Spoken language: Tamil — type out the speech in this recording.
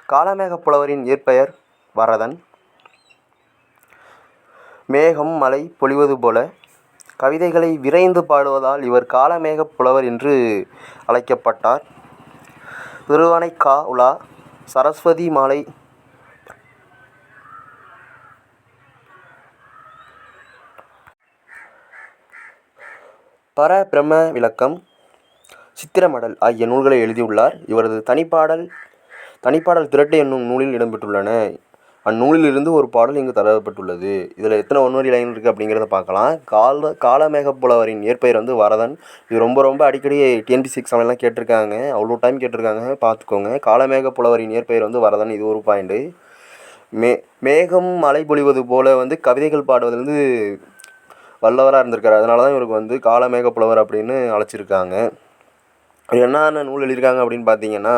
காளமேகப் புலவரின் இயற்பெயர் வரதன். மேகம் மழை பொழிவது போல கவிதைகளை விரைந்து பாடுவதால் இவர் காளமேகப் புலவர் என்று அழைக்கப்பட்டார். திருவானைக்கா உலா சரஸ்வதி மாலை பரபிரம்ம விளக்கம் சித்திரமடல் ஆகிய நூல்களை எழுதியுள்ளார். இவரது தனிப்பாடல் திரட்டு என்னும் நூலில் இடம்பெற்றுள்ளன. அந்நூலிலிருந்து ஒரு பாடல் இங்கு தரப்பட்டுள்ளது. இதில் எத்தனை ஒன்வரி லைன் இருக்குது அப்படிங்கிறத பார்க்கலாம். காளமேகப் புலவரின் இயற்பெயர் வரதன். இது ரொம்ப அடிக்கடி டிஎன்பிஎஸ்சி எக்ஸாம்லாம் கேட்டிருக்காங்க. அவ்வளோ டைம் கேட்டிருக்காங்க, பார்த்துக்கோங்க. காளமேகப் புலவரின் இயற்பெயர் வரதன். இது ஒரு பாயிண்ட்டு. மேகம் மழை பொழிவது போல கவிதைகள் பாடுவதில் வல்லவராக இருந்திருக்காரு. அதனால தான் இவருக்கு காளமேகப் புலவர் அப்படின்னு அழைச்சிருக்காங்க. என்னென்ன நூல் எழுதியிருக்காங்க அப்படின்னு பார்த்தீங்கன்னா,